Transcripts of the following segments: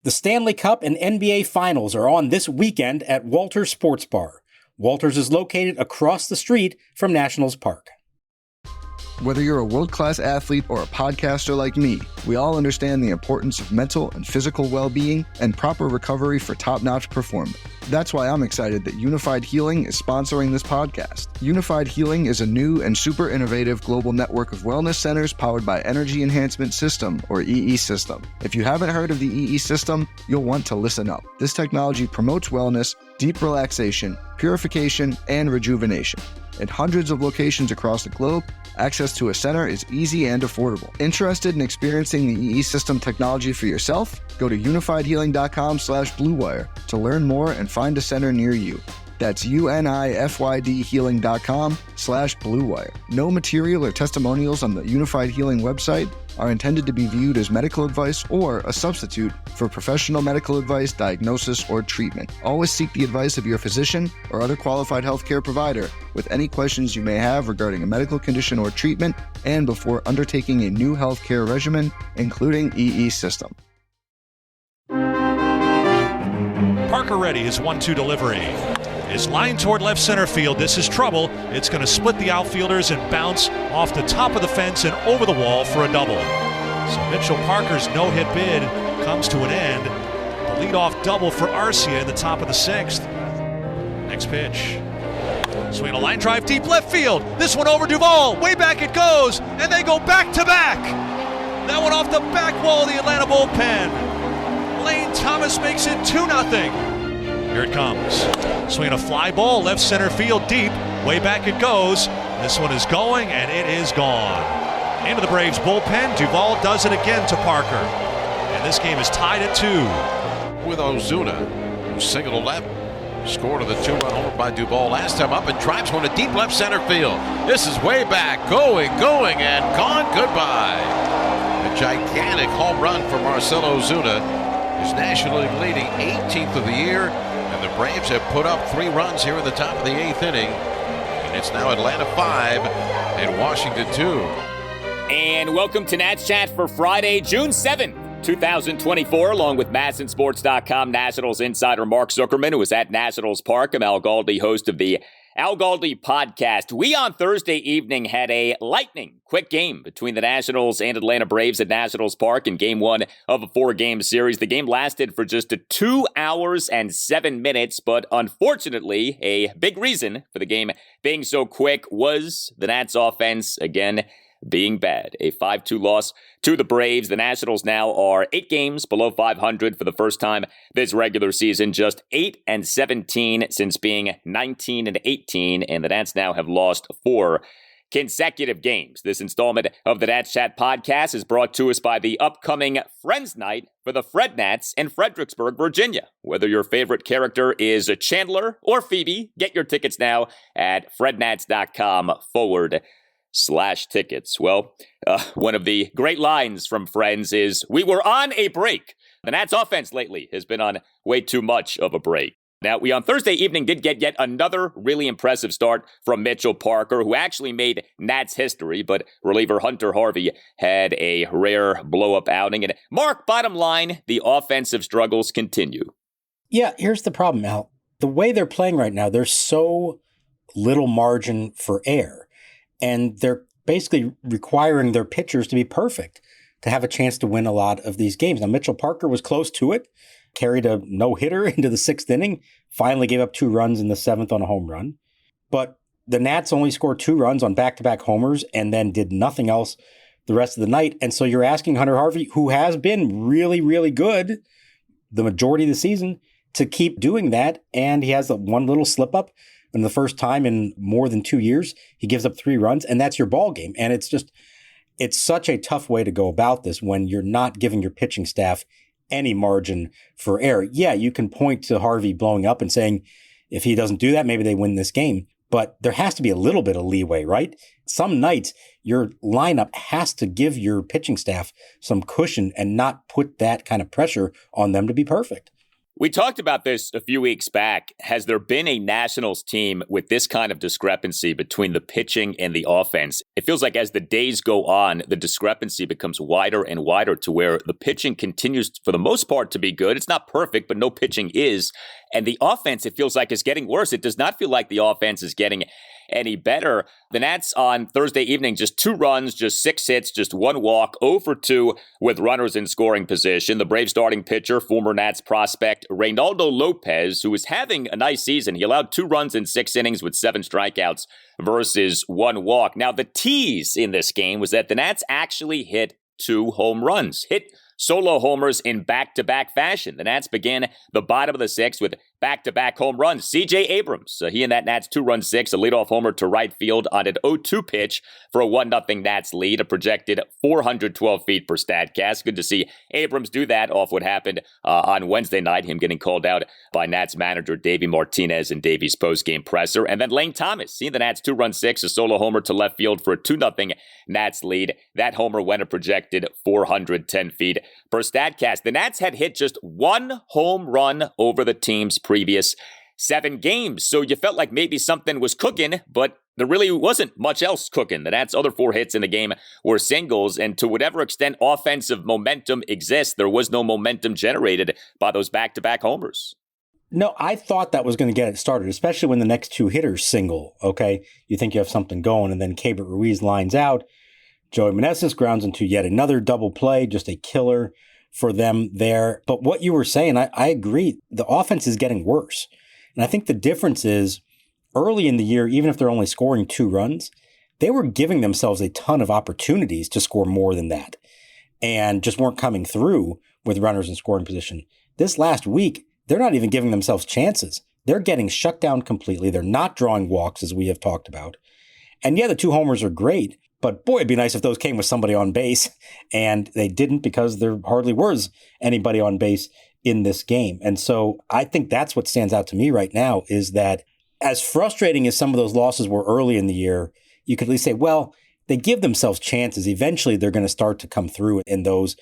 The Stanley Cup and NBA Finals are on this weekend at Walters Sports Bar. Walters is located across the street from Nationals Park. Whether you're a world-class athlete or a podcaster like me, we all understand the importance of mental and physical well-being and proper recovery for top-notch performance. That's why I'm excited that Unified Healing is sponsoring this podcast. Unified Healing is a new and super innovative global network of wellness centers powered by Energy Enhancement System, or EE System. If you haven't heard of the EE System, you'll want to listen up. This technology promotes wellness, deep relaxation, purification, and rejuvenation. At hundreds of locations across the globe, access to a center is easy and affordable. Interested in experiencing the EE System technology for yourself? Go to unifiedhealing.com/bluewire to learn more and find a center near you. That's unifydhealing.com/bluewire. No material or testimonials on the Unified Healing website are intended to be viewed as medical advice or a substitute for professional medical advice, diagnosis, or treatment. Always seek the advice of your physician or other qualified healthcare provider with any questions you may have regarding a medical condition or treatment and before undertaking a new healthcare regimen, including EE System. Parker ready, his 1-2 delivery. Is lined toward left center field. This is trouble. It's going to split the outfielders and bounce off the top of the fence and over the wall for a double. So Mitchell Parker's no-hit bid comes to an end. The leadoff double for Arcia in the top of the 6th. Next pitch. Swing a line drive deep left field. This one over Duvall. Way back it goes. And they go back to back. That one off the back wall of the Atlanta bullpen. Lane Thomas makes it 2-0. Here it comes. Swinging a fly ball, left center field deep. Way back it goes. This one is going, and it is gone. Into the Braves bullpen. Duvall does it again to Parker. And this game is tied at 2. With Ozuna, who singled to left. Scored of the 2-run homer by Duvall last time up and drives one to deep left center field. This is way back. Going, and gone. Goodbye. A gigantic home run for Marcell Ozuna. His National League leading 18th of the year. And the Braves have put up 3 runs here in the top of the 8th inning. And it's now Atlanta 5 and Washington 2. And welcome to Nats Chat for Friday, June 7th, 2024, along with MASNsports.com Nationals insider Mark Zuckerman, who is at Nationals Park. I'm Al Galdi, host of the Al Galdi podcast. We on Thursday evening had a lightning quick game between the Nationals and Atlanta Braves at Nationals Park in game 1 of a 4-game series. The game lasted for just 2 hours and 7 minutes, but unfortunately, a big reason for the game being so quick was the Nats offense again being bad. A 5-2 loss to the Braves. The Nationals now are 8 games below 500 for the first time this regular season. Just 8-17 since being 19-18. And the Nats now have lost 4 consecutive games. This installment of the Nats Chat podcast is brought to us by the upcoming Friends Night for the Fred Nats in Fredericksburg, Virginia. Whether your favorite character is Chandler or Phoebe, get your tickets now at frednats.com/tickets. Well, one of the great lines from Friends is, "We were on a break." The Nats offense lately has been on way too much of a break. Now, we on Thursday evening did get yet another really impressive start from Mitchell Parker, who actually made Nats history, but reliever Hunter Harvey had a rare blow-up outing. And Mark, bottom line, the offensive struggles continue. Yeah, here's the problem, Al. The way they're playing right now, there's so little margin for error. And they're basically requiring their pitchers to be perfect to have a chance to win a lot of these games. Now, Mitchell Parker was close to it, carried a no-hitter into the 6th inning, finally gave up 2 runs in the 7th on a home run. But the Nats only scored 2 runs on back-to-back homers and then did nothing else the rest of the night. And so you're asking Hunter Harvey, who has been really, really good the majority of the season, to keep doing that. And he has one little slip-up. And the first time in more than 2 years, he gives up 3 runs, and that's your ball game. And it's such a tough way to go about this when you're not giving your pitching staff any margin for error. Yeah, you can point to Harvey blowing up and saying, if he doesn't do that, maybe they win this game. But there has to be a little bit of leeway, right? Some nights, your lineup has to give your pitching staff some cushion and not put that kind of pressure on them to be perfect. We talked about this a few weeks back. Has there been a Nationals team with this kind of discrepancy between the pitching and the offense? it feels like as the days go on, the discrepancy becomes wider and wider to where the pitching continues, for the most part, to be good. It's not perfect, but no pitching is. And the offense, it feels like, is getting worse. It does not feel like the offense is getting any better. The Nats on Thursday evening, just 2 runs, just 6 hits, just 1 walk, 0 for 2 with runners in scoring position. The Braves starting pitcher, former Nats prospect Reynaldo Lopez, who is having a nice season. He allowed 2 runs in 6 innings with 7 strikeouts versus 1 walk. Now, the tease in this game was that the Nats actually hit 2 home runs, hit solo homers in back-to-back fashion. The Nats began the bottom of the 6th with back-to-back home runs. C.J. Abrams, he and that Nats 2-run 6, a leadoff homer to right field on an 0-2 pitch for a 1-0 Nats lead, a projected 412 feet per Statcast. Good to see Abrams do that off what happened on Wednesday night, him getting called out by Nats manager Davey Martinez in Davey's postgame presser. And then Lane Thomas, seeing the Nats 2-run 6, a solo homer to left field for a 2-0 Nats lead. That homer went a projected 410 feet per Statcast. The Nats had hit just 1 home run over the team's previous 7 games. So you felt like maybe something was cooking, but there really wasn't much else cooking. The Nats' other 4 hits in the game were singles, and to whatever extent offensive momentum exists, there was no momentum generated by those back-to-back homers. No, I thought that was going to get it started, especially when the next 2 hitters single, okay? You think you have something going, and then Keibert Ruiz lines out. Joey Meneses grounds into yet another double play, just a killer for them there. But what you were saying, I agree. The offense is getting worse. And I think the difference is early in the year, even if they're only scoring 2 runs, they were giving themselves a ton of opportunities to score more than that and just weren't coming through with runners in scoring position. This last week, they're not even giving themselves chances. They're getting shut down completely. They're not drawing walks, as we have talked about. And yeah, the 2 homers are great. But boy, it'd be nice if those came with somebody on base, and they didn't because there hardly was anybody on base in this game. And so I think that's what stands out to me right now is that as frustrating as some of those losses were early in the year, you could at least say, well, they give themselves chances. Eventually, they're going to start to come through in those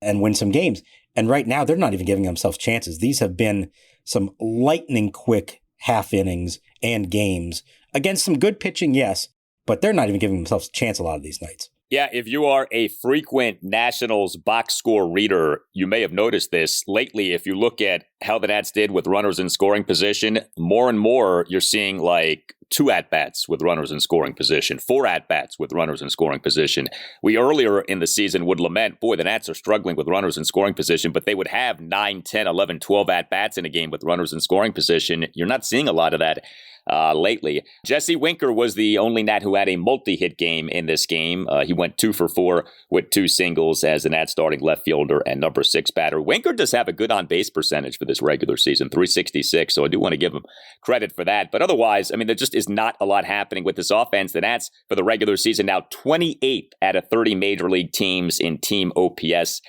and win some games. And right now, they're not even giving themselves chances. These have been some lightning quick half innings and games against some good pitching, yes, but they're not even giving themselves a chance a lot of these nights. Yeah, if you are a frequent Nationals box score reader, you may have noticed this. Lately, if you look at how the Nats did with runners in scoring position, more and more you're seeing like 2 at-bats with runners in scoring position, 4 at-bats with runners in scoring position. We earlier in the season would lament, boy, the Nats are struggling with runners in scoring position, but they would have 9, 10, 11, 12 at-bats in a game with runners in scoring position. You're not seeing a lot of that lately. Jesse Winker was the only Nat who had a multi-hit game in this game. He went 2 for 4 with 2 singles as the Nats starting left fielder and number 6 batter. Winker does have a good on-base percentage for this regular season, 366, so I do want to give him credit for that. But otherwise, I mean, there just is not a lot happening with this offense. The Nats, for the regular season, now 28th out of 30 major league teams in team OPS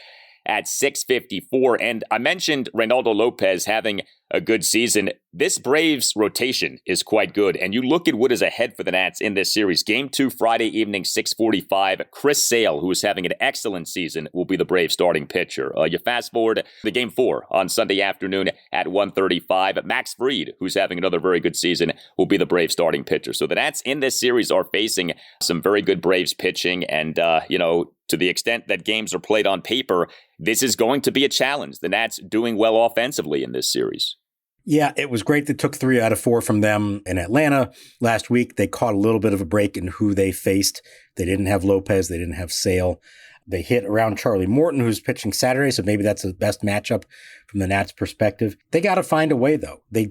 at 654. And I mentioned Reynaldo Lopez having a good season. This Braves rotation is quite good. And you look at what is ahead for the Nats in this series. Game 2, Friday evening, 6:45. Chris Sale, who is having an excellent season, will be the Braves starting pitcher. You fast forward to Game 4 on Sunday afternoon at 1:35. Max Fried, who's having another very good season, will be the Braves starting pitcher. So the Nats in this series are facing some very good Braves pitching. And, to the extent that games are played on paper, this is going to be a challenge. The Nats doing well offensively in this series. Yeah, it was great. They took 3 out of 4 from them in Atlanta last week. They caught a little bit of a break in who they faced. They didn't have Lopez. They didn't have Sale. They hit around Charlie Morton, who's pitching Saturday, so maybe that's the best matchup from the Nats' perspective. They got to find a way, though. They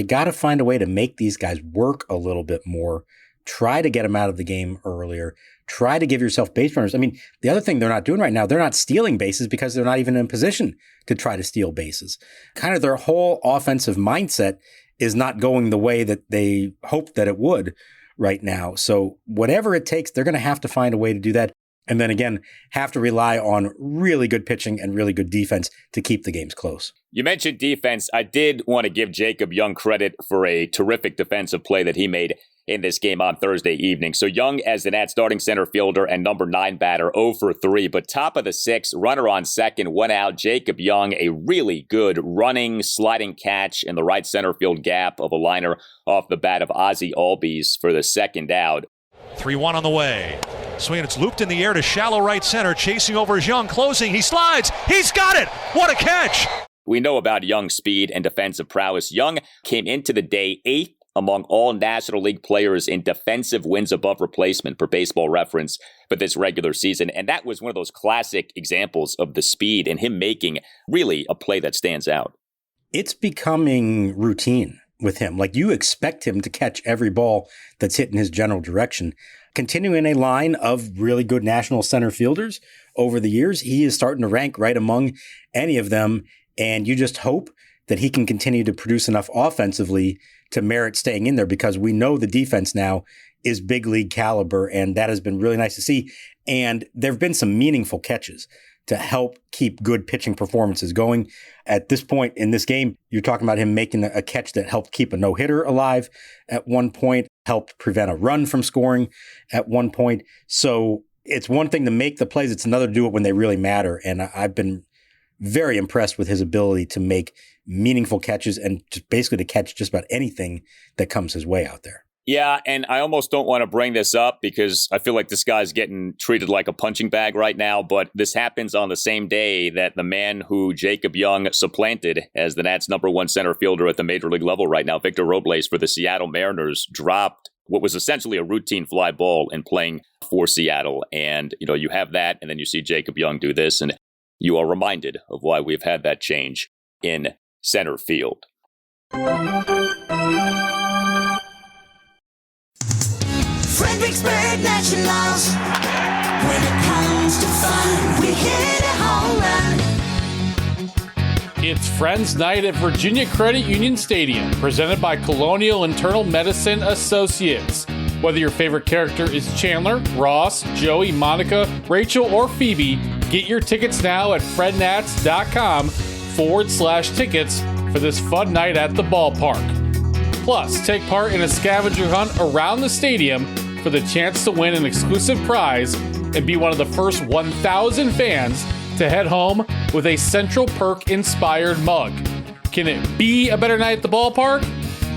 got to find a way to make these guys work a little bit more. Try to get them out of the game earlier. Try to give yourself base runners. I mean, the other thing they're not doing right now, they're not stealing bases because they're not even in position to try to steal bases. Kind of their whole offensive mindset is not going the way that they hoped that it would right now. So whatever it takes, they're going to have to find a way to do that. And then again, have to rely on really good pitching and really good defense to keep the games close. You mentioned defense. I did want to give Jacob Young credit for a terrific defensive play that he made in this game on Thursday evening. So Young as the Nats starting center fielder and number 9 batter, 0 for 3, but top of the 6th, runner on second, 1 out. Jacob Young, a really good running, sliding catch in the right center field gap of a liner off the bat of Ozzie Albies for the 2nd out. 3-1 on the way. Swing, it's looped in the air to shallow right center. Chasing over is Young, closing. He slides. He's got it. What a catch. We know about Young's speed and defensive prowess. Young came into the day 8th among all National League players in defensive wins above replacement per Baseball Reference for this regular season. And that was one of those classic examples of the speed and him making really a play that stands out. It's becoming routine with him. Like, you expect him to catch every ball that's hit in his general direction. Continuing a line of really good national center fielders over the years, he is starting to rank right among any of them. And you just hope that he can continue to produce enough offensively to merit staying in there, because we know the defense now is big league caliber, and that has been really nice to see. And there have been some meaningful catches to help keep good pitching performances going. At this point in this game, you're talking about him making a catch that helped keep a no-hitter alive at one point, helped prevent a run from scoring at one point. So it's one thing to make the plays. It's another to do it when they really matter. And I've been very impressed with his ability to make meaningful catches and just basically to catch just about anything that comes his way out there. Yeah, and I almost don't want to bring this up because I feel like this guy's getting treated like a punching bag right now, but this happens on the same day that the man who Jacob Young supplanted as the Nats' #1 center fielder at the major league level right now, Victor Robles for the Seattle Mariners, dropped what was essentially a routine fly ball in playing for Seattle. And, you have that, and then you see Jacob Young do this, and you are reminded of why we've had that change in center field. Fredericksburg Nationals. When it comes to fun, we hit a home run. It's Friends Night at Virginia Credit Union Stadium, presented by Colonial Internal Medicine Associates. Whether your favorite character is Chandler, Ross, Joey, Monica, Rachel, or Phoebe, get your tickets now at frednats.com/tickets for this fun night at the ballpark. Plus, take part in a scavenger hunt around the stadium for the chance to win an exclusive prize and be one of the first 1,000 fans to head home with a Central Perk-inspired mug. Can it be a better night at the ballpark?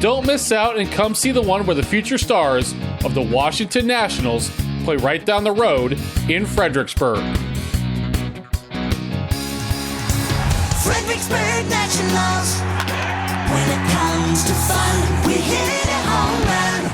Don't miss out and come see the one where the future stars of the Washington Nationals play right down the road in Fredericksburg. Fredericksburg Nationals. When it comes to fun, we hit a home run.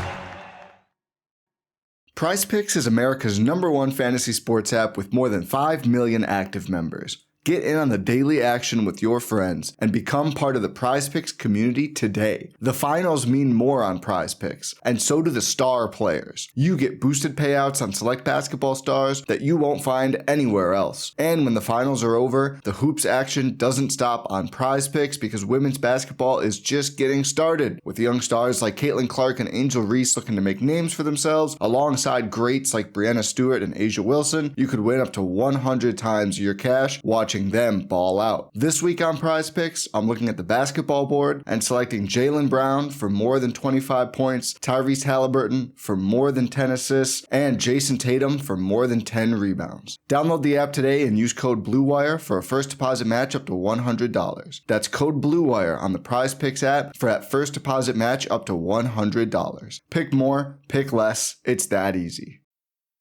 PrizePicks is America's #1 fantasy sports app with more than 5 million active members. Get in on the daily action with your friends and become part of the PrizePicks community today. The finals mean more on PrizePicks, and so do the star players. You get boosted payouts on select basketball stars that you won't find anywhere else. And when the finals are over, the hoops action doesn't stop on PrizePicks because women's basketball is just getting started. With young stars like Caitlin Clark and Angel Reese looking to make names for themselves, alongside greats like Brianna Stewart and Asia Wilson, you could win up to 100 times your cash watching them ball out. This week on PrizePicks, I'm looking at the basketball board and selecting Jaylen Brown for more than 25 points, Tyrese Halliburton for more than 10 assists, and Jason Tatum for more than 10 rebounds. Download the app today and use code BLUEWIRE for a first deposit match up to $100. That's code BLUEWIRE on the PrizePicks app for that first deposit match up to $100. Pick more, pick less, it's that easy.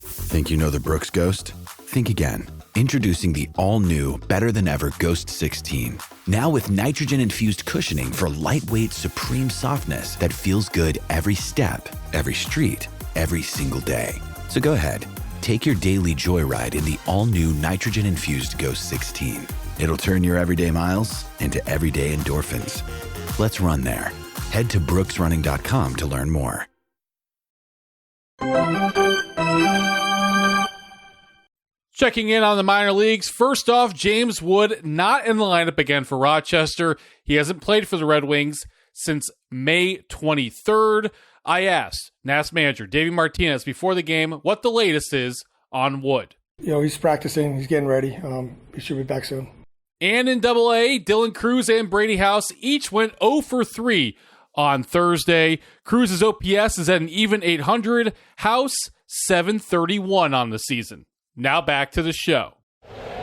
Think you know the Brooks Ghost? Think again. Introducing the all-new, better-than-ever Ghost 16. Now with nitrogen-infused cushioning for lightweight, supreme softness that feels good every step, every street, every single day. So go ahead, take your daily joyride in the all-new nitrogen-infused Ghost 16. It'll turn your everyday miles into everyday endorphins. Let's run there. Head to brooksrunning.com to learn more. Checking in on the minor leagues. First off, James Wood not in the lineup again for Rochester. He hasn't played for the Red Wings since May 23rd. I asked Nats manager Davey Martinez before the game what the latest is on Wood. He's practicing. He's getting ready. He should be back soon. And in Double-A, Dylan Cruz and Brady House each went 0 for 3 on Thursday. Cruz's OPS is at an even 800. House, 731 on the season. Now back to the show.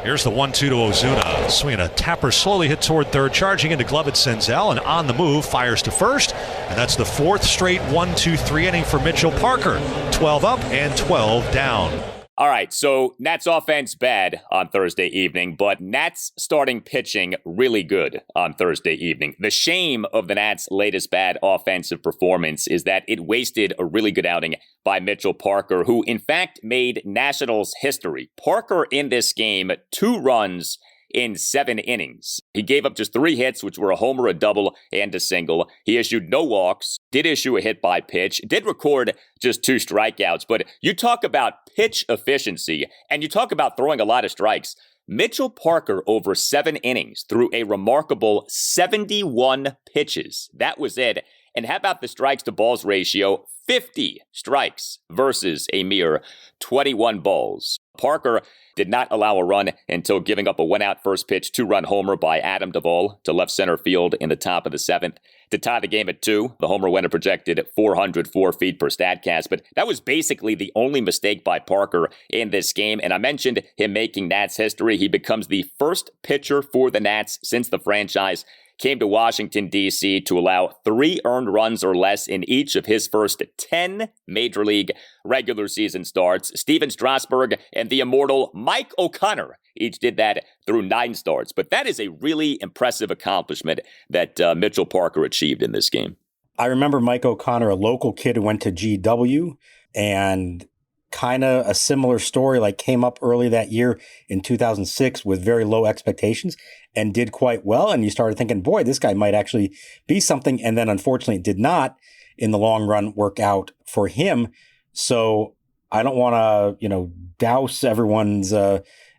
Here's the 1-2 to Ozuna. Swinging a tapper, slowly hit toward third, charging into glove at Senzel, and on the move, fires to first. And that's the fourth straight 1-2-3 inning for Mitchell Parker. 12 up and 12 down. All right, so Nats offense bad on Thursday evening, but Nats starting pitching really good on Thursday evening. The shame of the Nats' latest bad offensive performance is that it wasted a really good outing by Mitchell Parker, who in fact made Nationals history. Parker in this game, 2 runs in 7 innings. He gave up just 3 hits, which were a homer, a double, and a single. He issued no walks, did issue a hit by pitch, did record just 2 strikeouts. But you talk about pitch efficiency, and you talk about throwing a lot of strikes. Mitchell Parker, over 7 innings, threw a remarkable 71 pitches. That was it. And how about the strikes to balls ratio? 50 strikes versus a mere 21 balls. Parker did not allow a run until giving up a 1-out first pitch 2-run homer by Adam Duvall to left center field in the top of the 7th to tie the game at 2. The homer went a projected 404 feet per Statcast, but that was basically the only mistake by Parker in this game. And I mentioned him making Nats history. He becomes the first pitcher for the Nats since the franchise came to Washington, D.C. to allow 3 earned runs or less in each of his first 10 Major League regular season starts. Steven Strasburg and the immortal Mike O'Connor each did that through 9 starts. But that is a really impressive accomplishment that Mitchell Parker achieved in this game. I remember Mike O'Connor, a local kid who went to GW, and kind of a similar story, like came up early that year in 2006 with very low expectations and did quite well. And you started thinking, boy, this guy might actually be something. And then unfortunately it did not in the long run work out for him. So I don't want to, douse everyone's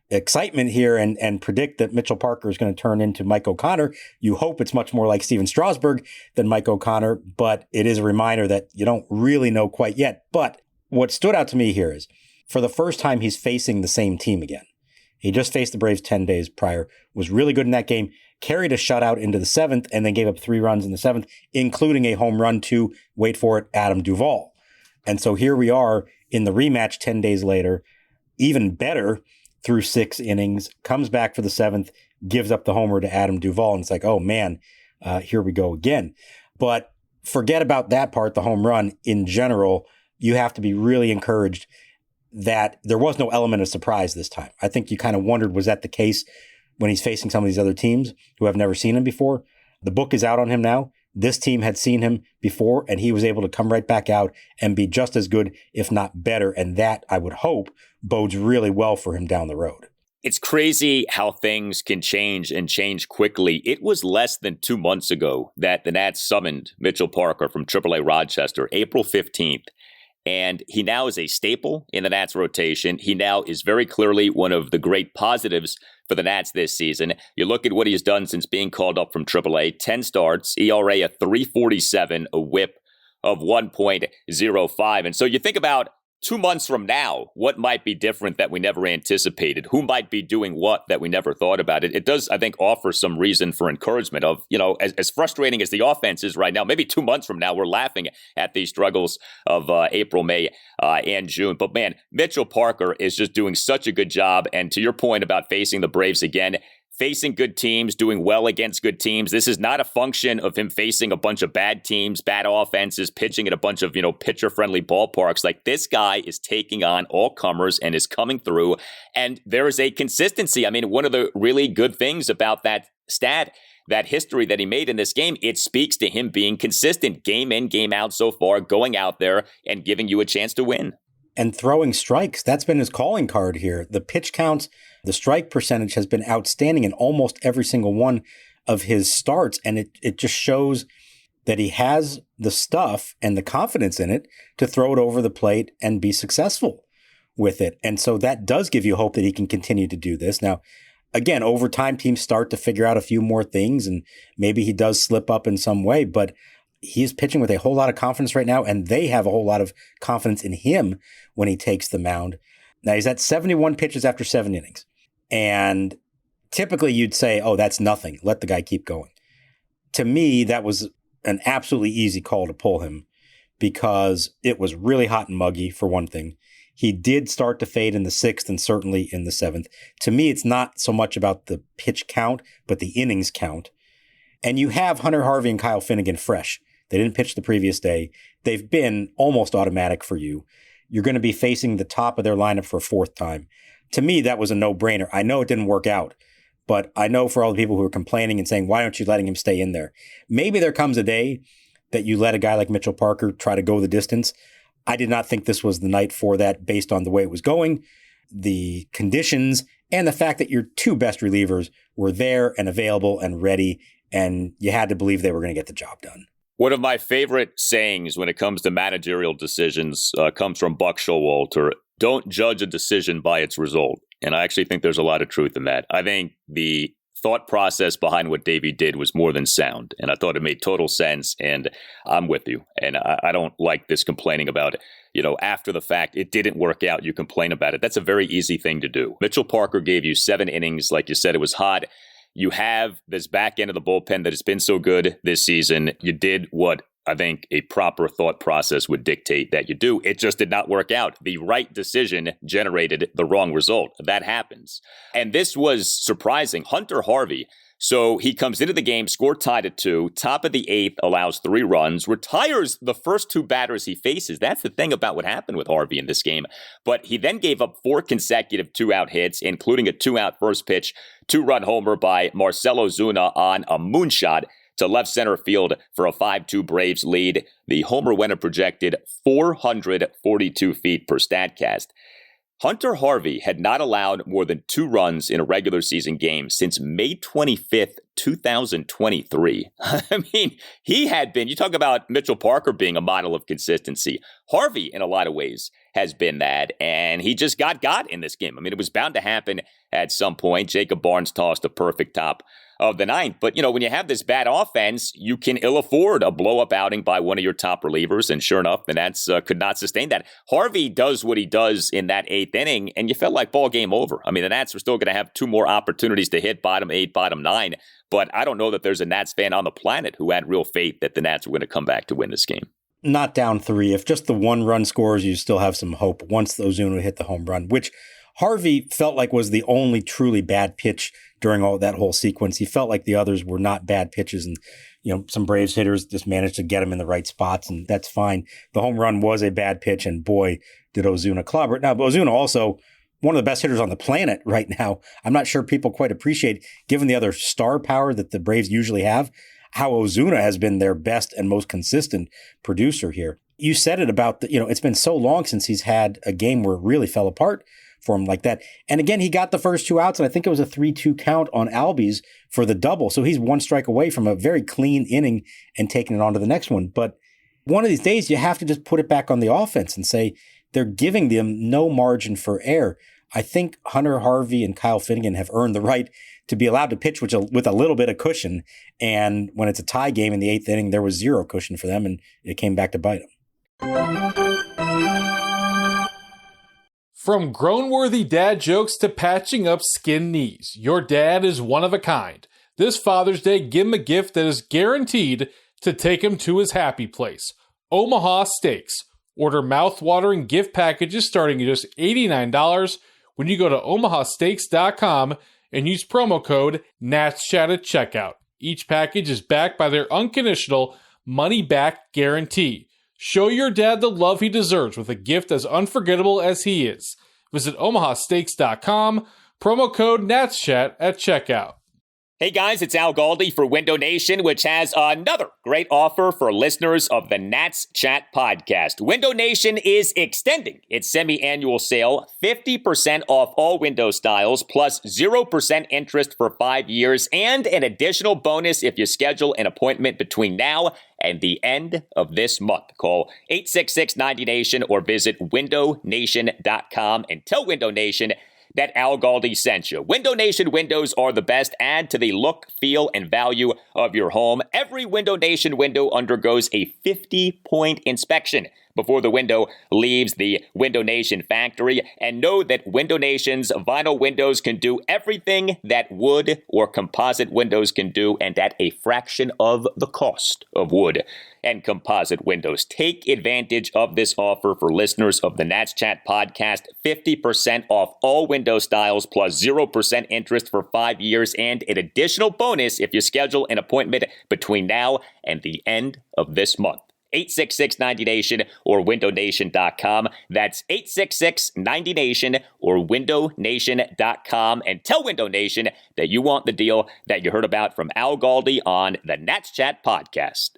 excitement here and predict that Mitchell Parker is going to turn into Mike O'Connor. You hope it's much more like Steven Strasburg than Mike O'Connor, but it is a reminder that you don't really know quite yet. But what stood out to me here is, for the first time, he's facing the same team again. He just faced the Braves 10 days prior, was really good in that game, carried a shutout into the 7th, and then gave up 3 runs in the 7th, including a home run to, wait for it, Adam Duvall. And so here we are in the rematch 10 days later, even better through 6 innings, comes back for the 7th, gives up the homer to Adam Duvall, and it's like, oh man, here we go again. But forget about that part, the home run. In general, you have to be really encouraged that there was no element of surprise this time. I think you kind of wondered, was that the case when he's facing some of these other teams who have never seen him before? The book is out on him now. This team had seen him before, and he was able to come right back out and be just as good, if not better. And that, I would hope, bodes really well for him down the road. It's crazy how things can change and change quickly. It was less than 2 months ago that the Nats summoned Mitchell Parker from AAA Rochester, April 15th. And he now is a staple in the Nats rotation. He now is very clearly one of the great positives for the Nats this season. You look at what he's done since being called up from AAA, 10 starts, ERA of 3.47, a whip of 1.05. And so you think about 2 months from now, what might be different that we never anticipated? Who might be doing what that we never thought about? It does, I think, offer some reason for encouragement of, as frustrating as the offense is right now, maybe 2 months from now, we're laughing at these struggles of April, May, and June. But man, Mitchell Parker is just doing such a good job. And to your point about facing the Braves again, facing good teams, doing well against good teams. This is not a function of him facing a bunch of bad teams, bad offenses, pitching at a bunch of, pitcher-friendly ballparks. Like, this guy is taking on all comers and is coming through. And there is a consistency. I mean, one of the really good things about that stat, that history that he made in this game, it speaks to him being consistent game in, game out so far, going out there and giving you a chance to win. And throwing strikes, that's been his calling card here. The pitch counts, the strike percentage has been outstanding in almost every single one of his starts. And it just shows that he has the stuff and the confidence in it to throw it over the plate and be successful with it. And so that does give you hope that he can continue to do this. Now, again, over time, teams start to figure out a few more things, and maybe he does slip up in some way, but he is pitching with a whole lot of confidence right now, and they have a whole lot of confidence in him when he takes the mound. Now, he's at 71 pitches after 7 innings. And typically you'd say, oh, that's nothing. Let the guy keep going. To me, that was an absolutely easy call to pull him because it was really hot and muggy, for one thing. He did start to fade in the 6th and certainly in the 7th. To me, it's not so much about the pitch count, but the innings count. And you have Hunter Harvey and Kyle Finnegan fresh. They didn't pitch the previous day. They've been almost automatic for you. You're going to be facing the top of their lineup for a 4th time. To me, that was a no-brainer. I know it didn't work out, but I know for all the people who are complaining and saying, why aren't you letting him stay in there? Maybe there comes a day that you let a guy like Mitchell Parker try to go the distance. I did not think this was the night for that based on the way it was going, the conditions, and the fact that your 2 best relievers were there and available and ready, and you had to believe they were going to get the job done. One of my favorite sayings when it comes to managerial decisions comes from Buck Showalter. Don't judge a decision by its result. And I actually think there's a lot of truth in that. I think the thought process behind what Davey did was more than sound. And I thought it made total sense. And I'm with you. And I don't like this complaining about it. After the fact, it didn't work out. You complain about it. That's a very easy thing to do. Mitchell Parker gave you 7 innings. Like you said, it was hot. You have this back end of the bullpen that has been so good this season. You did what I think a proper thought process would dictate that you do. It just did not work out. The right decision generated the wrong result. That happens. And this was surprising. Hunter Harvey. So he comes into the game, score tied at 2, top of the 8th, allows 3 runs, retires the first 2 batters he faces. That's the thing about what happened with Harvey in this game. But he then gave up 4 consecutive 2-out hits, including a 2-out first pitch, 2-run homer by Marcell Ozuna on a moonshot to left center field for a 5-2 Braves lead. The homer went a projected 442 feet per Statcast. Hunter Harvey had not allowed more than 2 runs in a regular season game since May 25th, 2023. I mean, he had been, you talk about Mitchell Parker being a model of consistency. Harvey, in a lot of ways, has been that, and he just got in this game. I mean, it was bound to happen at some point. Jacob Barnes tossed a perfect top of the 9th. But, when you have this bad offense, you can ill afford a blow-up outing by one of your top relievers. And sure enough, the Nats could not sustain that. Harvey does what he does in that 8th inning, and you felt like ball game over. I mean, the Nats were still going to have 2 more opportunities to hit bottom 8, bottom 9. But I don't know that there's a Nats fan on the planet who had real faith that the Nats were going to come back to win this game. Not down 3. If just the 1 run scores, you still have some hope once Ozuna hit the home run, which Harvey felt like was the only truly bad pitch during all that whole sequence. He felt like the others were not bad pitches, and some Braves hitters just managed to get him in the right spots, and that's fine. The home run was a bad pitch, and boy, did Ozuna clobber it. Now, Ozuna also one of the best hitters on the planet right now. I'm not sure people quite appreciate, given the other star power that the Braves usually have, how Ozuna has been their best and most consistent producer here. You said it about it's been so long since he's had a game where it really fell apart for him like that. And again, he got the first 2 outs, and I think it was a 3-2 count on Albies for the double. So he's 1 strike away from a very clean inning and taking it on to the next one. But one of these days, you have to just put it back on the offense and say they're giving them no margin for error. I think Hunter Harvey and Kyle Finnegan have earned the right to be allowed to pitch with a little bit of cushion. And when it's a tie game in the 8th inning, there was 0 cushion for them, and it came back to bite them. From grown-worthy dad jokes to patching up skinned knees, your dad is one of a kind. This Father's Day, give him a gift that is guaranteed to take him to his happy place. Omaha Steaks. Order mouth-watering gift packages starting at just $89 when you go to omahasteaks.com and use promo code NATSCHAT at checkout. Each package is backed by their unconditional money-back guarantee. Show your dad the love he deserves with a gift as unforgettable as he is. Visit omahasteaks.com, promo code NATSCHAT at checkout. Hey guys, it's Al Galdi for Window Nation, which has another great offer for listeners of the Nats Chat podcast. Window Nation is extending its semi-annual sale, 50% off all window styles, plus 0% interest for 5 years, and an additional bonus if you schedule an appointment between now and the end of this month. Call 866-90-NATION or visit windownation.com and tell Window Nation that Al Galdi sent you. Window Nation windows are the best. Add to the look, feel, and value of your home. Every Window Nation window undergoes a 50-point inspection before the window leaves the Window Nation factory. And know that Window Nation's vinyl windows can do everything that wood or composite windows can do, and at a fraction of the cost of wood and composite windows. Take advantage of this offer for listeners of the Nats Chat podcast. 50% off all window styles plus 0% interest for 5 years, and an additional bonus if you schedule an appointment between now and the end of this month. 866-90-NATION or windownation.com. That's 866-90-NATION or windownation.com. And tell Window Nation that you want the deal that you heard about from Al Galdi on the Nats Chat podcast.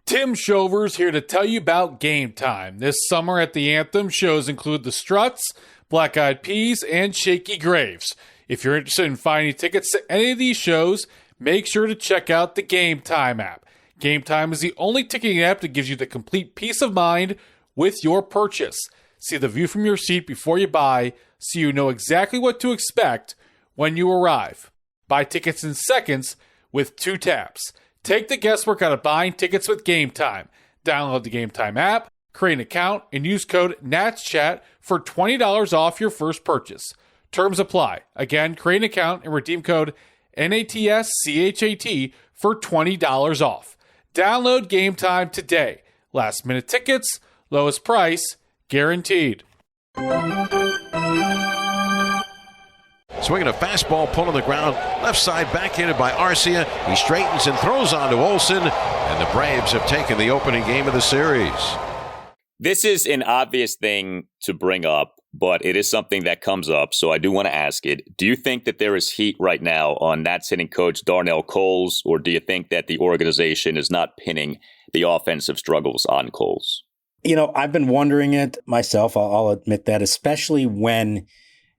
Tim Shover's here to tell you about Game Time. This summer at the Anthem, shows include the Struts, Black Eyed Peas, and Shaky Graves. If you're interested in finding tickets to any of these shows, make sure to check out the Game Time app. Game Time is the only ticketing app that gives you the complete peace of mind with your purchase. See the view from your seat before you buy, so you know exactly what to expect when you arrive. Buy tickets in seconds with 2 taps. Take the guesswork out of buying tickets with Game Time. Download the Game Time app, create an account, and use code NATSCHAT for $20 off your first purchase. Terms apply. Again, create an account and redeem code NATSCHAT for $20 off. Download Game Time today. Last minute tickets, lowest price, guaranteed. Swinging a fastball, pull on the ground, left side backhanded by Arcia. He straightens and throws on to Olsen, and the Braves have taken the opening game of the series. This is an obvious thing to bring up, but it is something that comes up, so I do want to ask it. Do you think that there is heat right now on Nats hitting coach Darnell Coles, or do you think that the organization is not pinning the offensive struggles on Coles? You know, I've been wondering it myself. I'll admit that, especially when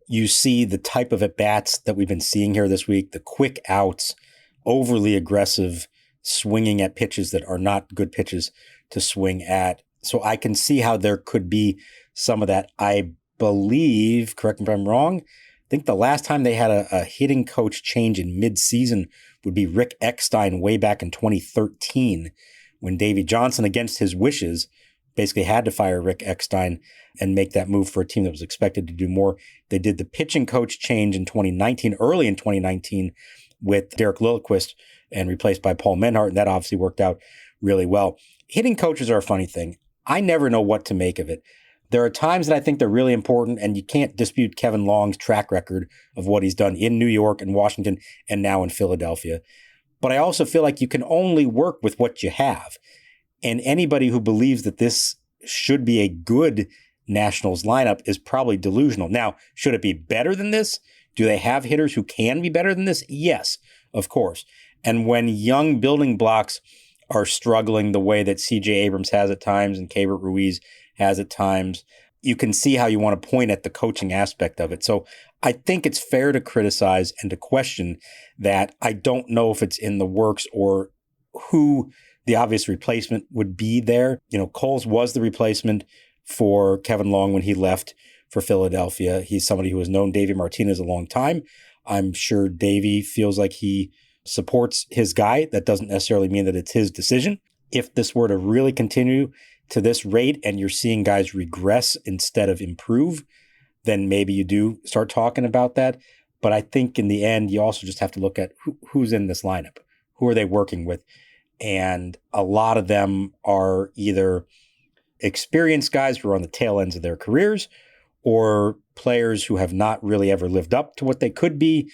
you see the type of at-bats that we've been seeing here this week, the quick outs, overly aggressive, swinging at pitches that are not good pitches to swing at. So I can see how there could be some of that. I believe, correct me if I'm wrong, I think the last time they had a hitting coach change in mid-season would be Rick Eckstein way back in 2013, when Davey Johnson, against his wishes, basically had to fire Rick Eckstein and make that move for a team that was expected to do more. They did the pitching coach change in 2019, early in 2019, with Derek Lilliquist and replaced by Paul Menhart, and that obviously worked out really well. Hitting coaches are a funny thing. I never know what to make of it. There are times that I think they're really important, and you can't dispute Kevin Long's track record of what he's done in New York and Washington and now in Philadelphia. But I also feel like you can only work with what you have. And anybody who believes that this should be a good Nationals lineup is probably delusional. Now, should it be better than this? Do they have hitters who can be better than this? Yes, of course. And when young building blocks are struggling the way that C.J. Abrams has at times and Keibert Ruiz has at times, you can see how you want to point at the coaching aspect of it. So I think it's fair to criticize and to question that. I don't know if it's in the works or who the obvious replacement would be there. You know, Coles was the replacement for Kevin Long when he left for Philadelphia. He's somebody who has known Davey Martinez a long time. I'm sure Davey feels like he supports his guy. That doesn't necessarily mean that it's his decision. If this were to really continue to this rate and you're seeing guys regress instead of improve, then maybe you do start talking about that. But I think in the end, you also just have to look at who's in this lineup. Who are they working with? And a lot of them are either experienced guys who are on the tail ends of their careers or players who have not really ever lived up to what they could be.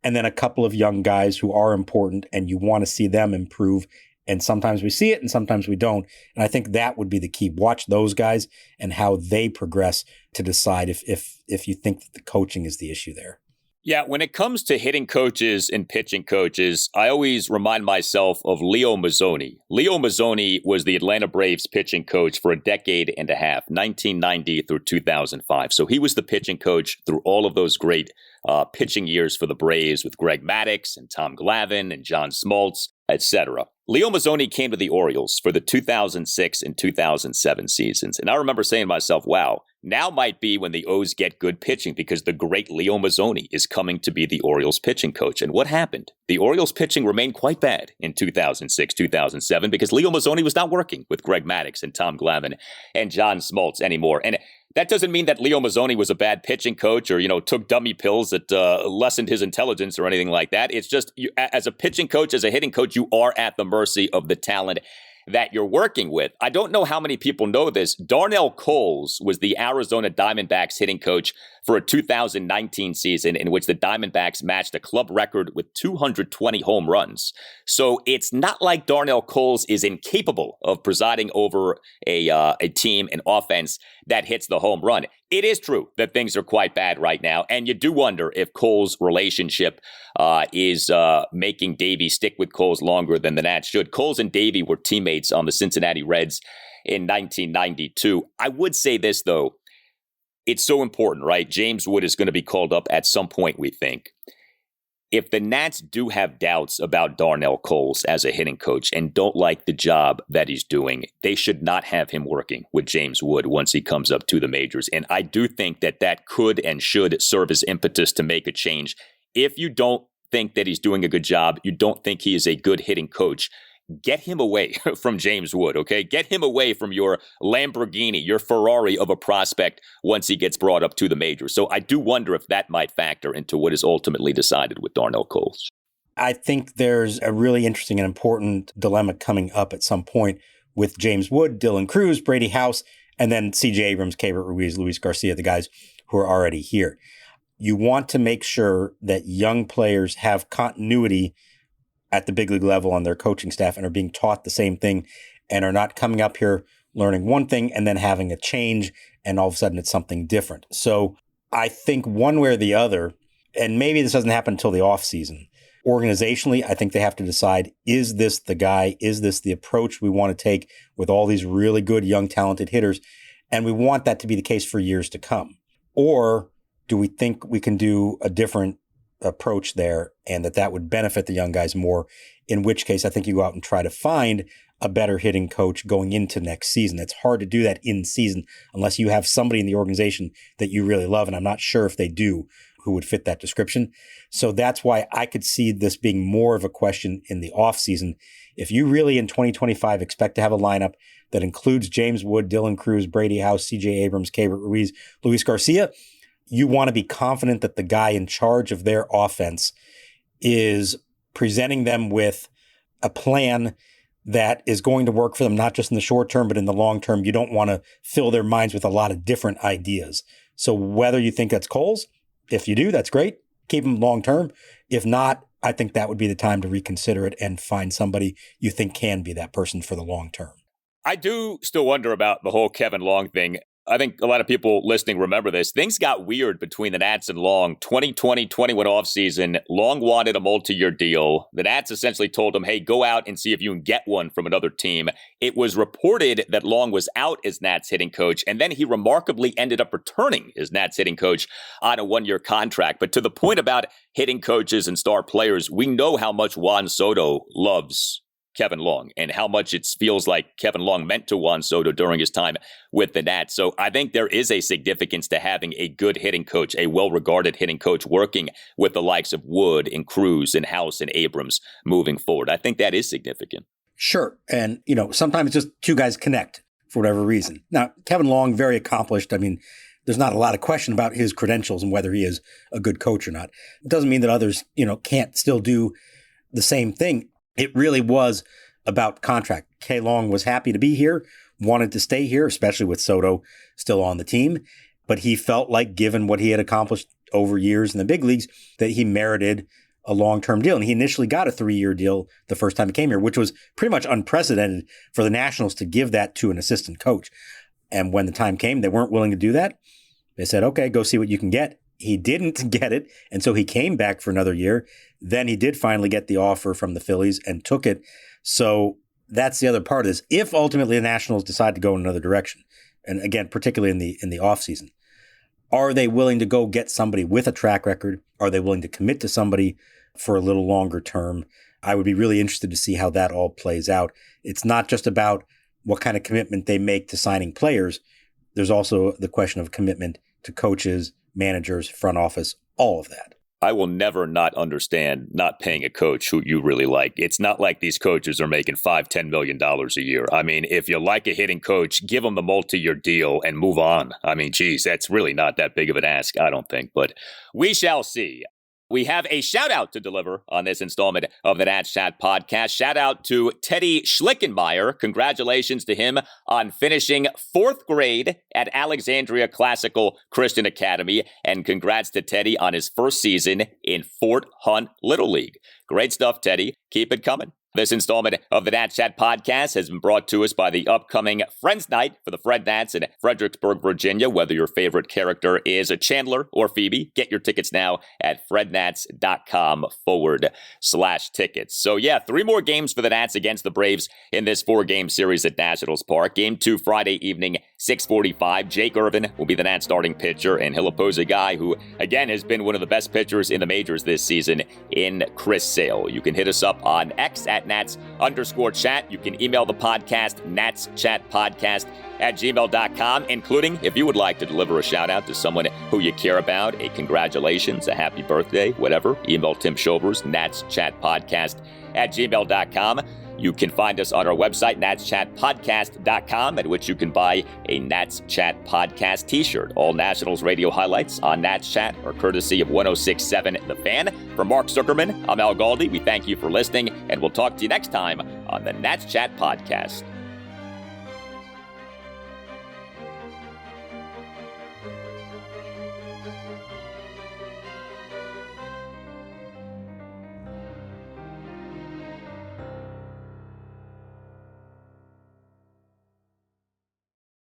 And then a couple of young guys who are important and you want to see them improve. And sometimes we see it and sometimes we don't. And I think that would be the key. Watch those guys and how they progress to decide if you think that the coaching is the issue there. Yeah, when it comes to hitting coaches and pitching coaches, I always remind myself of Leo Mazzoni. Leo Mazzoni was the Atlanta Braves pitching coach for a decade and a half, 1990 through 2005. So he was the pitching coach through all of those great pitching years for the Braves with Greg Maddux and Tom Glavine and John Smoltz, etc. Leo Mazzoni came to the Orioles for the 2006 and 2007 seasons. And I remember saying to myself, wow, now might be when the O's get good pitching because the great Leo Mazzoni is coming to be the Orioles pitching coach. And what happened? The Orioles pitching remained quite bad in 2006, 2007 because Leo Mazzoni was not working with Greg Maddux and Tom Glavine and John Smoltz anymore. And that doesn't mean that Leo Mazzoni was a bad pitching coach or, took dummy pills that lessened his intelligence or anything like that. It's just as a pitching coach, as a hitting coach, you are at the mercy of the talent that you're working with. I don't know how many people know this. Darnell Coles was the Arizona Diamondbacks hitting coach for a 2019 season in which the Diamondbacks matched a club record with 220 home runs. So it's not like Darnell Coles is incapable of presiding over a team, an offense that hits the home run. It is true that things are quite bad right now, and you do wonder if Coles' relationship is making Davey stick with Coles longer than the Nats should. Coles and Davey were teammates on the Cincinnati Reds in 1992. I would say this, though. It's so important, right? James Wood is going to be called up at some point, we think. If the Nats do have doubts about Darnell Coles as a hitting coach and don't like the job that he's doing, they should not have him working with James Wood once he comes up to the majors. And I do think that that could and should serve as impetus to make a change. If you don't think that he's doing a good job, you don't think he is a good hitting coach, get him away from James Wood, okay? Get him away from your Lamborghini, your Ferrari of a prospect once he gets brought up to the majors. So I do wonder if that might factor into what is ultimately decided with Darnell Coles. I think there's a really interesting and important dilemma coming up at some point with James Wood, Dylan Cruz, Brady House, and then C.J. Abrams, Keibert Ruiz, Luis Garcia, the guys who are already here. You want to make sure that young players have continuity at the big league level on their coaching staff and are being taught the same thing and are not coming up here learning one thing and then having a change and all of a sudden it's something different. So I think one way or the other, and maybe this doesn't happen until the offseason, organizationally, I think they have to decide, is this the guy? Is this the approach we want to take with all these really good, young, talented hitters? And we want that to be the case for years to come. Or do we think we can do a different approach there and that would benefit the young guys more, in which case I think you go out and try to find a better hitting coach going into next season. It's hard to do that in season unless you have somebody in the organization that you really love, and I'm not sure if they do, who would fit that description. So that's why I could see this being more of a question in the offseason. If you really in 2025 expect to have a lineup that includes James Wood, Dylan Cruz, Brady House, C.J. Abrams, Keibert Ruiz, Luis Garcia, you want to be confident that the guy in charge of their offense is presenting them with a plan that is going to work for them, not just in the short term, but in the long term. You don't want to fill their minds with a lot of different ideas. So whether you think that's Coles, if you do, that's great. Keep him long term. If not, I think that would be the time to reconsider it and find somebody you think can be that person for the long term. I do still wonder about the whole Kevin Long thing. I think a lot of people listening remember this. Things got weird between the Nats and Long. 2020-21 offseason, Long wanted a multi-year deal. The Nats essentially told him, hey, go out and see if you can get one from another team. It was reported that Long was out as Nats hitting coach, and then he remarkably ended up returning as Nats hitting coach on a one-year contract. But to the point about hitting coaches and star players, we know how much Juan Soto loves Kevin Long and how much it feels like Kevin Long meant to Juan Soto during his time with the Nats. So I think there is a significance to having a good hitting coach, a well-regarded hitting coach working with the likes of Wood and Cruz and House and Abrams moving forward. I think that is significant. Sure. And, sometimes just two guys connect for whatever reason. Now, Kevin Long, very accomplished. I mean, there's not a lot of question about his credentials and whether he is a good coach or not. It doesn't mean that others, can't still do the same thing. It really was about contract. K. Long was happy to be here, wanted to stay here, especially with Soto still on the team. But he felt like, given what he had accomplished over years in the big leagues, that he merited a long-term deal. And he initially got a 3-year deal the first time he came here, which was pretty much unprecedented for the Nationals to give that to an assistant coach. And when the time came, they weren't willing to do that. They said, okay, go see what you can get. He didn't get it, and so he came back for another year. Then he did finally get the offer from the Phillies and took it. So that's the other part of this. If ultimately the Nationals decide to go in another direction, and again, particularly in the offseason, are they willing to go get somebody with a track record? Are they willing to commit to somebody for a little longer term? I would be really interested to see how that all plays out. It's not just about what kind of commitment they make to signing players. there's also the question of commitment to coaches, managers, front office, all of that. I will never not understand not paying a coach who you really like. It's not like these coaches are making $5-10 million a year. I mean, if you like a hitting coach, give them the multi-year deal and move on. I mean, geez, that's really not that big of an ask, I don't think, but we shall see. We have a shout out to deliver on this installment of the Nats Chat podcast. Shout out to Teddy Schlickenmeyer. Congratulations to him on finishing 4th grade at Alexandria Classical Christian Academy. And congrats to Teddy on his first season in Fort Hunt Little League. Great stuff, Teddy. Keep it coming. This installment of the Nats Chat podcast has been brought to us by the upcoming Friends Night for the Fred Nats in Fredericksburg, Virginia. Whether your favorite character is a Chandler or Phoebe, get your tickets now at frednats.com/tickets. So yeah, 3 more games for the Nats against the Braves in this 4-game series at Nationals Park. Game 2 Friday evening, 6:45. Jake Irvin will be the Nats starting pitcher, and he'll oppose a guy who, again, has been one of the best pitchers in the majors this season in Chris Sale. You can hit us up on X at Nats_chat. You can email the podcast, natschatpodcast@gmail.com, including if you would like to deliver a shout out to someone who you care about, a congratulations, a happy birthday, whatever. Email Tim Shovers, natschatpodcast@gmail.com. You can find us on our website, natschatpodcast.com, at which you can buy a Nats Chat Podcast t-shirt. All Nationals radio highlights on Nats Chat are courtesy of 106.7 The Fan. For Mark Zuckerman, I'm Al Galdi. We thank you for listening, and we'll talk to you next time on the Nats Chat Podcast.